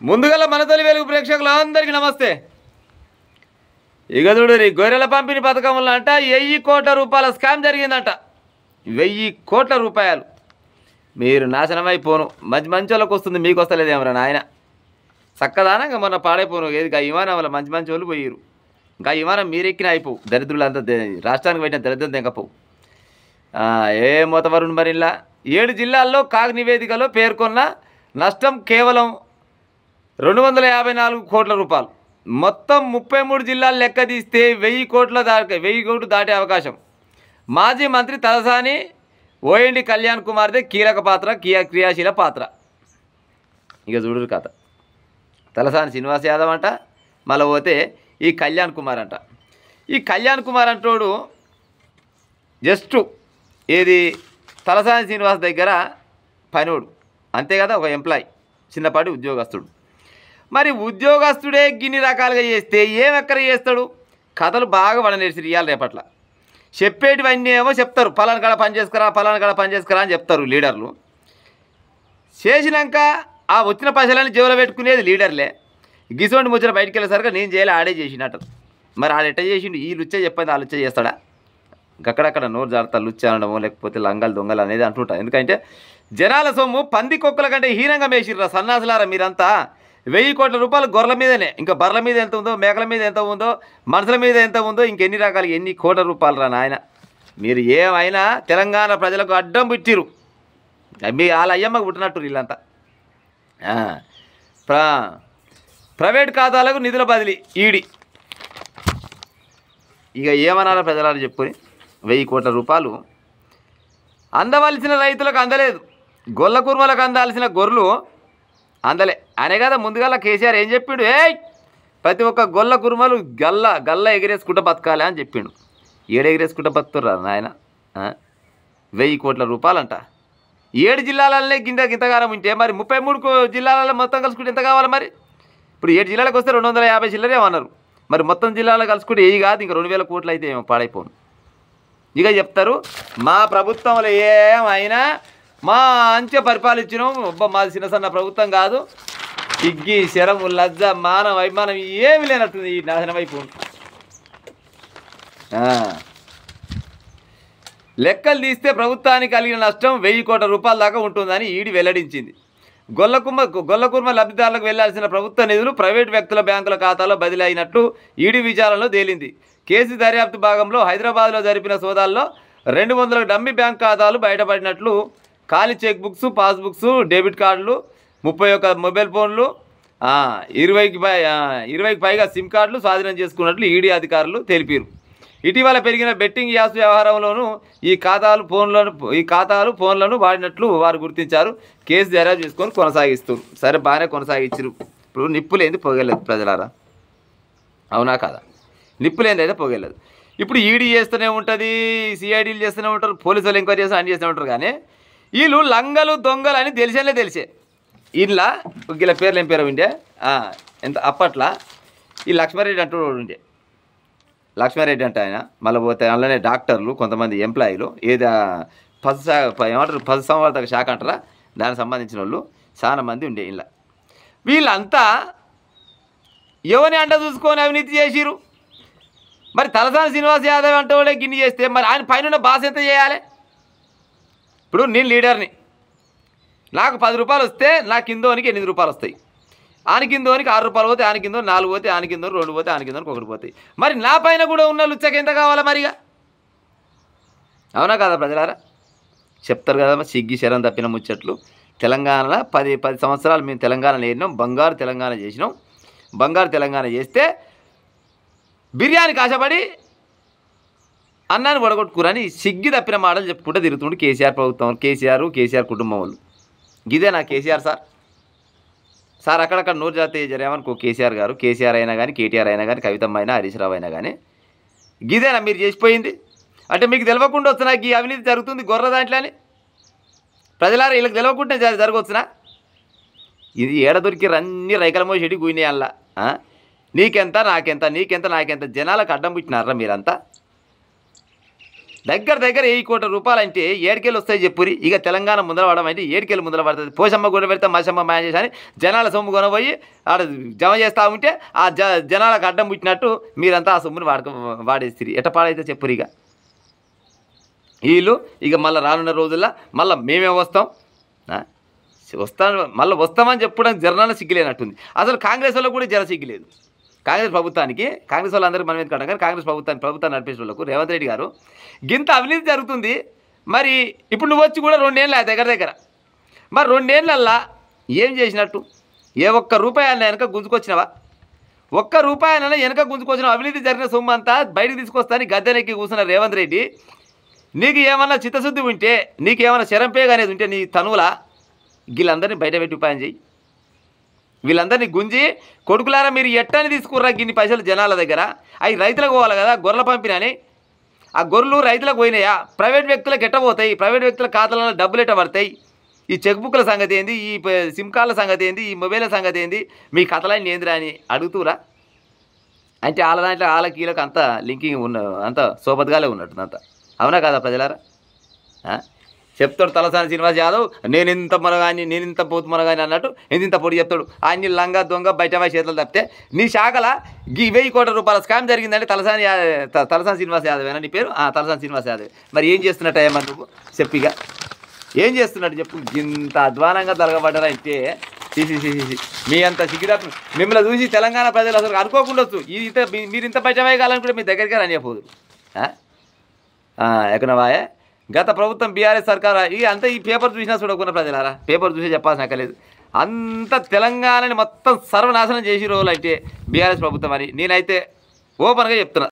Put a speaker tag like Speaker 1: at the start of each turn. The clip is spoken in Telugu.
Speaker 1: ముందుగల మనతల్లి వెలుగు ప్రేక్షకులందరికీ నమస్తే. ఇక చూడు గొర్రెల పంపిణీ పథకం వల్ల అంట 1000 కోట్ల రూపాయల స్కామ్ జరిగిందంట. 1000 కోట్ల రూపాయలు. మీరు నాశనం అయిపోను. మంచి మంచి వాళ్ళకి వస్తుంది, మీకు వస్తలేదేమరా నాయన. చక్కదానా ఇంకా మొన్న పాడైపోను. ఏది ఇంకా విమానం వల్ల మంచి మంచి వాళ్ళు పోయారు. ఇంకా విమానం మీరెక్కిన అయిపోవు. దరిద్రులంతా రాష్ట్రానికి పెట్టిన దరిద్రం తెగపోవు. ఏ మొతవరుణ్ మరి ఇలా 7 జిల్లాల్లో కాగ్ నివేదికలో పేర్కొన్న నష్టం కేవలం 254 కోట్ల రూపాయలు. మొత్తం 33 జిల్లాలు లెక్క తీస్తే 1000 కోట్లు దాటే అవకాశం. మాజీ మంత్రి తలసాని ఓఎండి కళ్యాణ్ కుమార్దే కీలక పాత్ర, క్రియాశీల పాత్ర. ఇక చూడరు కథ. తలసాని శ్రీనివాస్ యాదవ్ అంట, మళ్ళీ పోతే ఈ కళ్యాణ్ కుమార్ అంట. ఈ కళ్యాణ్ కుమార్ అంటోడు జస్ట్ ఏది తలసాని శ్రీనివాస్ దగ్గర పనివాడు అంతే కదా, ఒక ఎంప్లాయీ, చిన్నపాటి ఉద్యోగస్తుడు. మరి ఉద్యోగస్తుడే గిన్ని రకాలుగా చేస్తే ఏమెక్కడ చేస్తాడు? కథలు బాగా వడనేసి ఇవ్వాలి. రేపట్ల చెప్పేటివన్నీ ఏమో చెప్తారు, పలానా కాడ పని చేసుకురా అని చెప్తారు లీడర్లు. చేసినాక ఆ వచ్చిన పైసలని జేబులో పెట్టుకునేది లీడర్లే. గిసోండి ముచ్చిన బయటికి వెళ్ళేసరికి నేను చేయాలి, ఆడే చేసినట్టు. మరి ఆడ ఎట్ట చేసిండు? ఈ లుచ్చ చెప్పింది ఆ లుచ్చ చేస్తాడా? అక్కడక్కడ నోరు జాగ్రత్త లుచ్చ అనడము, లేకపోతే లంగలు దొంగలు అనేది అంటుంటా. ఎందుకంటే జనాల సొమ్ము పంది కుక్కల కంటే హీనంగా మేసిర్రా సన్నాసులారా మీరంతా. 1000 కోట్ల రూపాయలు గొర్రెల మీదనే, ఇంకా బర్రెల మీద ఎంత ఉందో, మేకల మీద ఎంత ఉందో, మనుషుల మీద ఎంత ఉందో, ఇంకెన్ని రకాలు ఎన్ని కోట్ల రూపాయలు రా నాయన. మీరు ఏమైనా తెలంగాణ ప్రజలకు అడ్డం పుట్టిరు. మీ వాళ్ళ అయ్యమ్మకు పుట్టినట్టు వీళ్ళంతా. ప్రైవేట్ ఖాతాలకు నిధుల బదిలీ ఈడి. ఇక ఏమనాలా ప్రజలను చెప్పుకొని 1000 కోట్ల రూపాయలు అందవలసిన రైతులకు అందలేదు. గొల్ల కుర్మలకు అందాల్సిన గొర్రెలు అందలే అనే కదా ముందుగా కేసీఆర్ ఏం చెప్పిండు? ప్రతి ఒక్క గొల్ల కుర్మలు గల్ల ఎగిరేసుకుంటూ బతకాలి అని చెప్పిండు. ఎగిరేసుకుంటూ బతుకుతుర్రా నాయన. 1000 కోట్ల రూపాయలంట. 7 జిల్లాలనే గింతగానం ఉంటే మరి 33 జిల్లాలలో మొత్తం కలుసుకుంటే ఎంత కావాలి మరి? ఇప్పుడు 7 జిల్లాలకు వస్తే 250 చిల్లరేమన్నారు. మరి మొత్తం జిల్లాలో కలుసుకుంటే ఏ కాదు, ఇంకా 2000 కోట్లు అయితే ఏమో పాడైపోను. ఇక చెప్తారు మా ప్రభుత్వంలో ఏమైనా మంచిగా పరిపాలించినాం, మాది చిన్న సన్న ప్రభుత్వం కాదు, సిగ్గి శరము లజ్జ మానం అభిమానం ఏమి లేనట్టుంది ఈ నాశనం అయిపోను. లెక్కలు తీస్తే ప్రభుత్వానికి కలిగిన నష్టం 1000 కోట్ల రూపాయల దాకా ఉంటుందని ఈడీ వెల్లడించింది. గొల్లకుర్మ లబ్ధిదారులకు వెళ్లాల్సిన ప్రభుత్వ నిధులు ప్రైవేటు వ్యక్తుల బ్యాంకుల ఖాతాలో బదిలీ అయినట్లు ఈడీ విచారణలో తేలింది. కేసు దర్యాప్తు భాగంలో హైదరాబాద్లో జరిపిన సోదాల్లో 200 డమ్మీ బ్యాంక్ ఖాతాలు బయటపడినట్లు, ఖాళీ చెక్ బుక్స్, పాస్బుక్స్, డెబిట్ కార్డులు, 31 మొబైల్ ఫోన్లు, 20కి పైగా సిమ్ కార్డులు స్వాధీనం చేసుకున్నట్లు ఈడీ అధికారులు తెలిపారు. ఇటీవల పెరిగిన బెట్టింగ్ యాస్ వ్యవహారంలోనూ ఈ ఖాతాలు ఫోన్లను వాడినట్లు వారు గుర్తించారు. కేసు దర్యాప్తు చేసుకొని కొనసాగిస్తారు. సరే బాగానే కొనసాగించారు. ఇప్పుడు నిప్పులేంది పొగలేదు ప్రజలారా, అవునా కాదా? నిప్పులేంది అయితే పొగలేదు. ఇప్పుడు ఈడీ చేస్తూనే ఉంటుంది, సిఐడీలు చేస్తూనే ఉంటారు, పోలీసు వాళ్ళు ఎంక్వైరీ చేస్తూ అన్ని చేస్తూనే ఉంటారు. కానీ వీళ్ళు లంగలు దొంగలు అని తెలిసే ఇలా వీళ్ళ పేర్లు ఏం పేరు ఉండే ఎంత అప్పట్లో ఈ లక్ష్మారెడ్డి అంటూ ఉండే. లక్ష్మారెడ్డి అంటే ఆయన, మళ్ళీ పోతే అందులోనే డాక్టర్లు, కొంతమంది ఎంప్లాయీలు, ఏది పశుసంవర్ధక శాఖ అంటారా, దానికి సంబంధించిన వాళ్ళు చాలా మంది ఉండే. ఇలా వీళ్ళంతా ఎవరిని అంట చూసుకొని అవినీతి చేసిరు. మరి తలసాని శ్రీనివాస్ యాదవ్ అంటే వాడే గిన్ని చేస్తే మరి ఆయన పైన బాస్ ఎంత చేయాలి? ఇప్పుడు నేను లీడర్ని, నాకు 10 రూపాయలు వస్తే నా కిందోనికి 8 రూపాయలు వస్తాయి, ఆనికిందోనికి 6 రూపాయలు పోతే, ఆనికిందో 4 పోతే, ఆనికిందో 2 పోతే, ఆనికిందోనికి 1 పోతాయి. మరి నా పైన కూడా ఉన్న లుచ్చకి ఎంత కావాలా మరిగా? అవునా కదా ప్రజలారా? చెప్తారు కదా సిగ్గి శరం తప్పిన ముచ్చట్లు. తెలంగాణలో 10 సంవత్సరాలు మేము తెలంగాణ నేర్నాం, బంగారు తెలంగాణ చేసినాం. బంగారు తెలంగాణ చేస్తే బిర్యానీకి ఆశపడి అన్నాన్ని వడగొట్టుకురని సిగ్గి తప్పిన మాటలు చెప్పుకుంటూ తిరుగుతుండు కేసీఆర్ ప్రభుత్వం, కేసీఆర్ కుటుంబం వాళ్ళు. ఇదే నా కేసీఆర్ సార్ అక్కడక్కడ నోరు జాతీయ జరేమనుకో కేసీఆర్ అయినా కానీ, కేటీఆర్ అయినా కానీ, కవితమ్మ అయినా, హరీష్ రావు అయినా కానీ గిదేనా మీరు చేసిపోయింది? అంటే మీకు తెలియకుండా వస్తున్నా ఈ అవినీతి జరుగుతుంది గొర్రె దాంట్లో అని ప్రజలారా వీళ్ళకి తెలియకుండా జరగవచ్చునా? ఇది ఏడ దొరికి అన్ని రైకల మోసేటి గుయినాయల్లా. నీకెంత నాకెంత, నీకెంత నాకెంత, జనాలకు అడ్డం పుట్టినారా మీరంతా? దగ్గర 1,000 కోట్ల రూపాయలు అంటే ఏడికెళ్ళి వస్తాయి చెప్పురి. ఇక తెలంగాణ ముందర పడడం అంటే ఏడికెళ్ళి ముందర పడుతుంది. పోషమ్మ గుడి పెడితే మసమ్మ మాయ చేసి అని జనాల సొమ్ము కొనబోయి ఆడ జమ చేస్తూ ఉంటే ఆ జనాలకు అడ్డం పుట్టినట్టు మీరంతా ఆ సొమ్ముని వాడేస్తారు. ఎట్ట పాడైతే చెప్పురు. ఇక వీళ్ళు ఇక మళ్ళీ రానున్న రోజుల్లో మళ్ళీ మేమే వస్తామని చెప్పడానికి జర్నాల సిగ్గులేనట్టుంది. అసలు కాంగ్రెస్ వాళ్ళకు కూడా జర సిగ్గులేదు. కాంగ్రెస్ ప్రభుత్వానికి, కాంగ్రెస్ వాళ్ళందరికీ మనం ఎందుకంటాం కానీ కాంగ్రెస్ ప్రభుత్వాన్ని నడిపేసిన వాళ్ళకు రేవంత్ రెడ్డి గారు గింత అవినీతి జరుగుతుంది. మరి ఇప్పుడు నువ్వు వచ్చి కూడా 2 ఏళ్ళు దగ్గర మరి 2 ఏళ్ళల్లా ఏం చేసినట్టు? ఏ ఒక్క రూపాయన్న వెనక గుంజుకొచ్చినవా? ఒక్క రూపాయన వెనక గుంజుకొచ్చిన అవినీతి జరిగిన సొమ్ము అంతా బయటకు తీసుకొస్తాను గద్దెనెక్కి కూర్చున్న రేవంత్ రెడ్డి, నీకు ఏమన్నా చిత్తశుద్ధి ఉంటే, నీకేమన్నా శరంపేగా అనేది ఉంటే నీ తనువులా వీళ్ళందరినీ బయట పెట్టి ఉపాయం చేయి. వీళ్ళందరినీ గుంజి కొడుకులారా మీరు ఎట్టని తీసుకుర్రా గిన్ని పైసలు జనాల దగ్గర, అవి రైతులకు పోవాలి కదా, గొర్రెల పంపినని. ఆ గొర్రెలు రైతులకు పోయినాయా? ప్రైవేట్ వ్యక్తులకు ఎట్టబోతాయి? ప్రైవేట్ వ్యక్తుల ఖాతాలలో డబ్బులు ఎట్ట పడతాయి? ఈ చెక్ బుక్ల సంగతి ఏంది? ఈ సిమ్ కార్డుల సంగతి ఏంది? ఈ మొబైల్ సంగతి ఏంది? మీ కథలన్నీ ఏందిరా అని అడుగుతురా? అంటే వాళ్ళ దాంట్లో వాళ్ళకి వీళ్ళకి అంత లింకింగ్ అంత సోబద్గాలే ఉన్నట్టు అంత. అవునా కదా ప్రజలారా? చెప్తాడు తలసాని శ్రీనివాస్ యాదవ్, నేను ఇంత మొనగాని, నేను ఇంత పోతు మొనగాని అన్నట్టు ఇంత పొడి చెప్తాడు. అన్ని లంగా దొంగ బయటమై చేతులు తప్పితే నీ శాఖల 1,000 కోట్ల రూపాయల స్కామ్ జరిగిందంటే తలసాని శ్రీనివాస్ యాదవ్ ఏనా నీ పేరు? తలసాని శ్రీనివాస్ యాదవ్. మరి ఏం చేస్తున్నట్టయ్యా మరి నువ్వు చెప్పిగా? ఏం చేస్తున్నట్టు చెప్పు. ఇంత అధ్వానంగా తరగబడ్డారా అంటే మీ అంత సిగ్గుదా? మిమ్మల్ని చూసి తెలంగాణ ప్రజలు అసలు అనుకోకుండా మీరు ఇంత బయటమేయగాలనుకుంటే మీ దగ్గరికి రానియపోదు. ఎక్కడవాయే గత ప్రభుత్వం బీఆర్ఎస్ సర్కారు అంతా ఈ పేపర్ చూసినా చూడకుండా ప్రజలారా, పేపర్ చూసి చెప్పాల్సిన అక్కర్లేదు. అంత తెలంగాణని మొత్తం సర్వనాశనం చేసి రోజులు అయితే బీఆర్ఎస్ ప్రభుత్వం అని నేనైతే ఓపెన్గా చెప్తున్నా.